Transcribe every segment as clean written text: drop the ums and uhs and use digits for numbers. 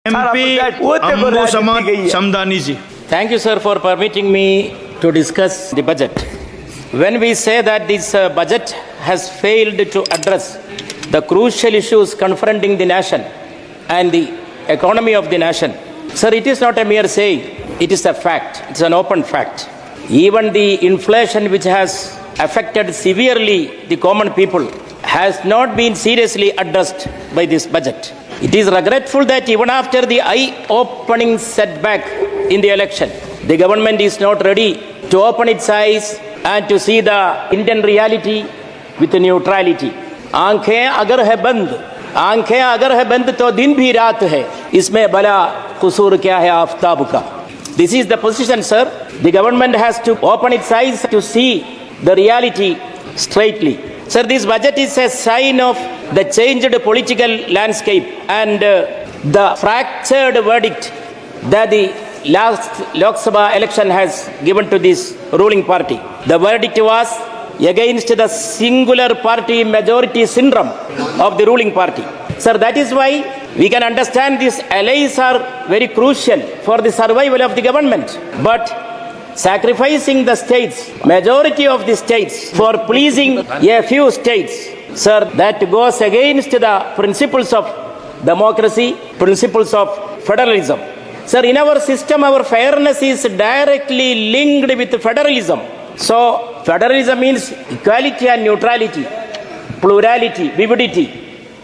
MP Ambu Samad Samdani ji. Thank you, sir, for permitting me to discuss the budget. When we say that this budget has failed to address the crucial issues confronting the nation and the economy of the nation, sir, it is not a mere saying, it is a fact, it's an open fact. Even the inflation which has affected severely the common people has not been seriously addressed by this budget. It is regretful that even after the eye-opening setback in the election, the government is not ready to open its eyes and to see the Indian reality with neutrality. आंखें अगर है बंद तो दिन भी रात है, इसमें भला कसूर क्या है आफताब का. This is the position, sir. The government has to open its eyes to see the reality straightly. Sir, this budget is a sign of the changed political landscape and the fractured verdict that the last Lok Sabha election has given to this ruling party. The verdict was against the singular party majority syndrome of the ruling party. Sir, that is why we can understand these allies are very crucial for the survival of the government. But sacrificing the states, majority of the states, for pleasing a few states, sir, that goes against the principles of democracy, principles of federalism. Sir, in our system, our fairness is directly linked with federalism. So, federalism means equality and neutrality, plurality, vividity,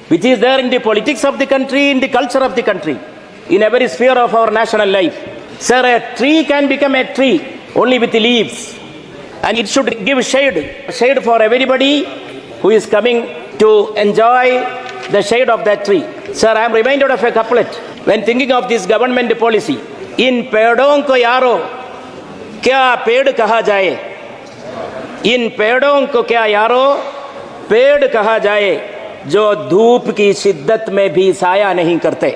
which is there in the politics of the country, in the culture of the country, in every sphere of our national life. Sir, a tree can become a tree only with leaves, and it should give shade for everybody who is coming to enjoy the shade of that tree. Sir, I am reminded of a couplet when thinking of this government policy. In पेड़ों को यारो क्या पेड़ कहा जाए, इन पेड़ों को क्या यारो पेड़ कहा जाए, जो धूप की शिद्दत में भी साया नहीं करते,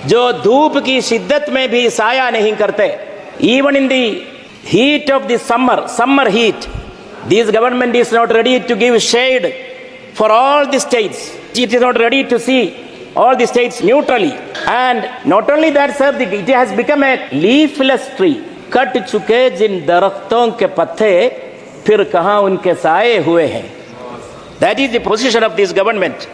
जो धूप की शिद्दत में भी साया नहीं करते. Even in the heat of the summer heat, this government is not ready to give shade for all the states. It is not ready to see all the states neutrally. And not only that, sir, it has become a leafless tree. Cut चुके जिन दरख्तों के पत्ते फिर कहाँ उनके साए हुए हैं. That is the position of this government.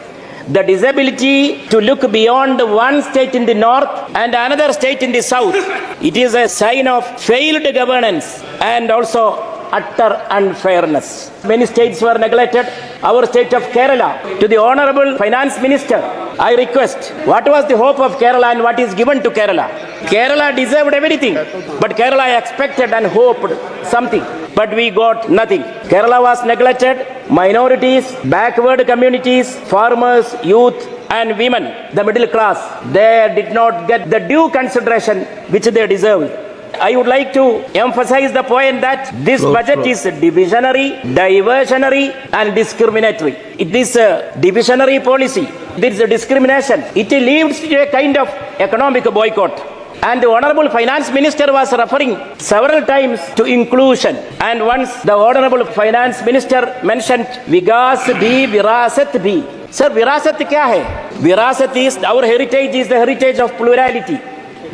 The disability to look beyond one state in the north and another state in the south, it is a sign of failed governance and also utter unfairness. Many states were neglected. Our state of Kerala, to the Honorable Finance Minister, I request, what was the hope of Kerala and what is given to Kerala? Kerala deserved everything, but Kerala expected and hoped something, but we got nothing. Kerala was neglected. Minorities, backward communities, farmers, youth and women, the middle class, they did not get the due consideration which they deserved. I would like to emphasize the point that this budget is divisionary, diversionary and discriminatory. It is a divisionary policy. There is a discrimination. It leads to a kind of economic boycott. And the Honorable Finance Minister was referring several times to inclusion. And once the Honorable Finance Minister mentioned Vigas bhi, Virasat bhi. Sir, Virasat kya hai? Virasat is, our heritage is the heritage of plurality.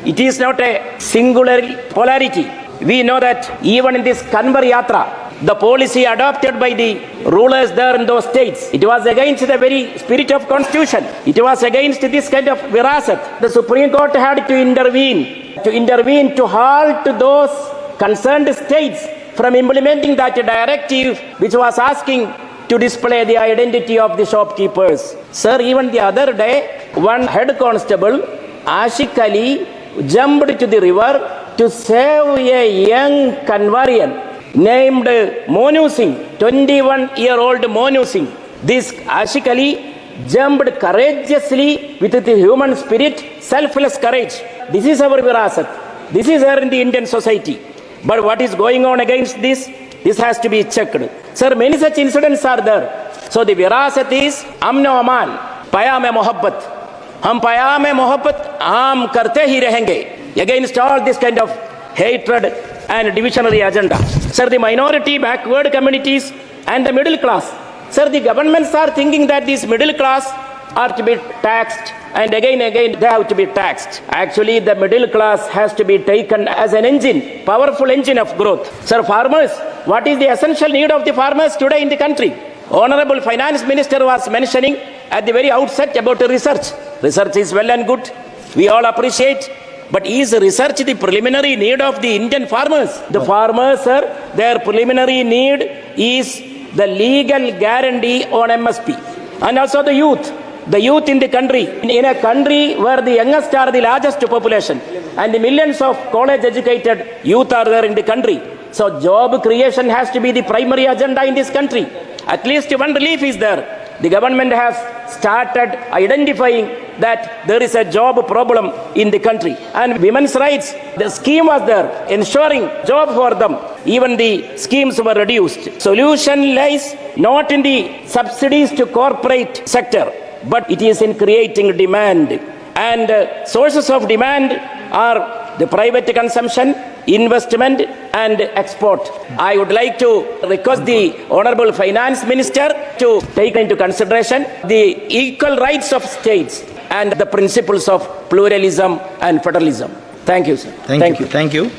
It is not a singular polarity. We know that even in this Kanbar Yatra, the policy adopted by the rulers there in those states, it was against the very spirit of constitution. It was against this kind of virasat. The Supreme Court had to intervene to halt those concerned states from implementing that directive which was asking to display the identity of the shopkeepers. Sir, even the other day, one head constable, Ashik Ali, jumped to the river to save a young Kanwarian named Monu Singh, 21-year-old Monu Singh. This Ashik Ali jumped courageously with the human spirit, selfless courage. This is our virasat. This is there in the Indian society. But what is going on against this? This has to be checked. Sir, many such incidents are there. So the virasat is amno aman, payam mohabbat. हम पयाम मोहब्बत आम करते ही रहेंगे against all this kind of hatred and divisionary agenda. Sir, the minority, backward communities and the middle class. Sir, the governments are thinking that this middle class are to be taxed, and again they have to be taxed. Actually, the middle class has to be taken as an engine, powerful engine of growth. Sir, farmers, what is the essential need of the farmers today in the country? Honorable Finance Minister was mentioning at the very outset about research. Research is well and good. We all appreciate. But is research the preliminary need of the Indian farmers? The farmers, sir, their preliminary need is the legal guarantee on MSP. And also the youth. The youth in the country. In a country where the youngest are the largest population and the millions of college educated youth are there in the country. So job creation has to be the primary agenda in this country. At least one relief is there. The government has started identifying that there is a job problem in the country. And women's rights, the scheme was there, ensuring job for them. Even the schemes were reduced. Solution lies not in the subsidies to corporate sector, but it is in creating demand. And sources of demand are the private consumption, investment and export. I would like to request the Honorable Finance Minister to take into consideration the equal rights of states and the principles of pluralism and federalism. Thank you, sir. Thank you.